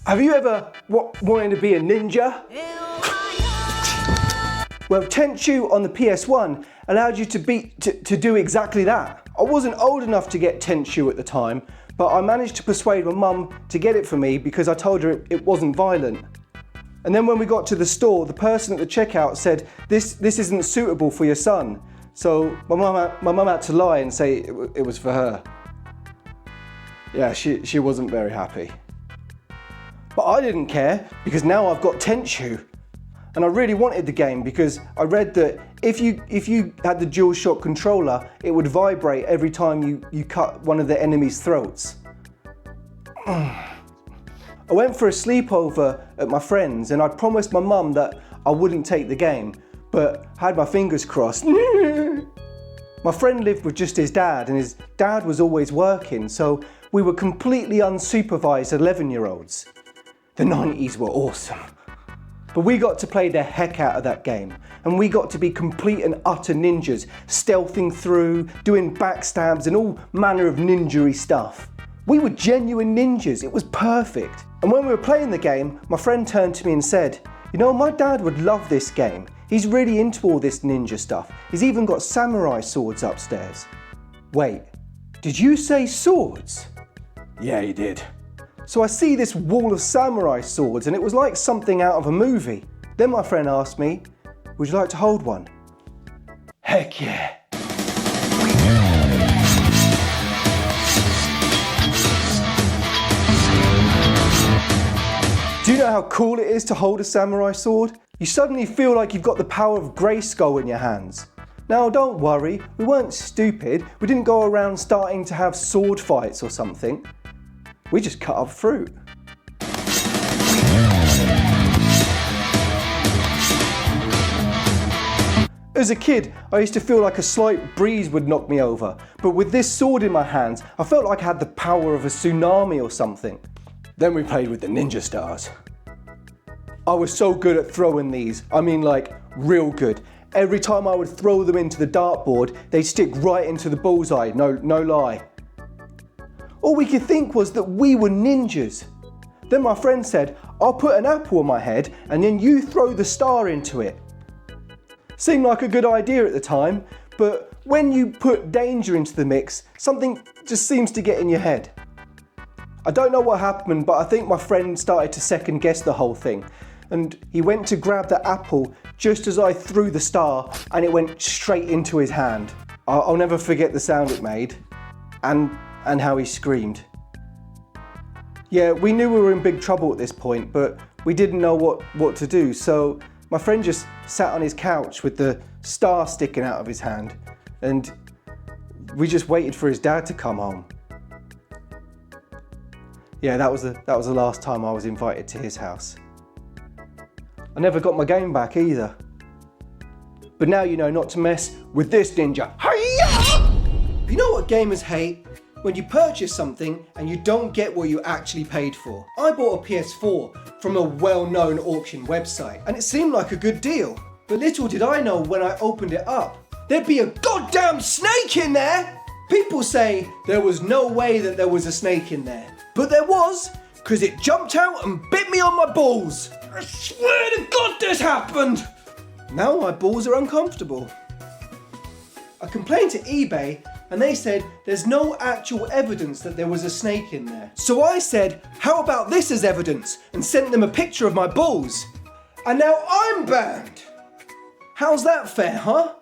Have you ever wanted to be a ninja? Well, Tenchu on the PS1 allowed you to do exactly that. I wasn't old enough to get Tenchu at the time, but I managed to persuade my mum to get it for me because I told her it wasn't violent. And then when we got to the store, the person at the checkout said, this isn't suitable for your son. So my mum had to lie and say it was for her. Yeah, she wasn't very happy. But I didn't care because now I've got Tenchu. And I really wanted the game because I read that if you had the DualShock controller, it would vibrate every time you cut one of the enemy's throats. I went for a sleepover at my friend's and I promised my mum that I wouldn't take the game, but had my fingers crossed. My friend lived with just his dad and his dad was always working, so we were completely unsupervised 11-year-olds. The 90s were awesome. But we got to play the heck out of that game, and we got to be complete and utter ninjas, stealthing through, doing backstabs and all manner of ninja-y stuff. We were genuine ninjas, it was perfect. And when we were playing the game, my friend turned to me and said, "You know, my dad would love this game. He's really into all this ninja stuff. He's even got samurai swords upstairs." Wait, did you say swords? Yeah, he did. So I see this wall of samurai swords and it was like something out of a movie. Then my friend asked me, "Would you like to hold one?" Heck yeah. Do you know how cool it is to hold a samurai sword? You suddenly feel like you've got the power of Grayskull in your hands. Now don't worry, we weren't stupid. We didn't go around starting to have sword fights or something. We just cut up fruit. As a kid, I used to feel like a slight breeze would knock me over, but with this sword in my hands, I felt like I had the power of a tsunami or something. Then we played with the ninja stars. I was so good at throwing these, I mean like real good. Every time I would throw them into the dartboard, they'd stick right into the bullseye, no lie. All we could think was that we were ninjas. Then my friend said, "I'll put an apple on my head and then you throw the star into it." Seemed like a good idea at the time, but when you put danger into the mix, something just seems to get in your head. I don't know what happened, but I think my friend started to second guess the whole thing. And he went to grab the apple just as I threw the star and it went straight into his hand. I'll never forget the sound it made. And how he screamed. Yeah, we knew we were in big trouble at this point, but we didn't know what to do, so my friend just sat on his couch with the star sticking out of his hand, and we just waited for his dad to come home. Yeah, that was the last time I was invited to his house. I never got my game back either. But now you know not to mess with this ninja. Hi-ya! You know what gamers hate? When you purchase something and you don't get what you actually paid for. I bought a PS4 from a well-known auction website and it seemed like a good deal. But little did I know when I opened it up, there'd be a goddamn snake in there! People say there was no way that there was a snake in there. But there was, because it jumped out and bit me on my balls. I swear to God this happened! Now my balls are uncomfortable. I complained to eBay and they said there's no actual evidence that there was a snake in there. So I said, how about this as evidence? And sent them a picture of my balls. And now I'm banned. How's that fair, huh?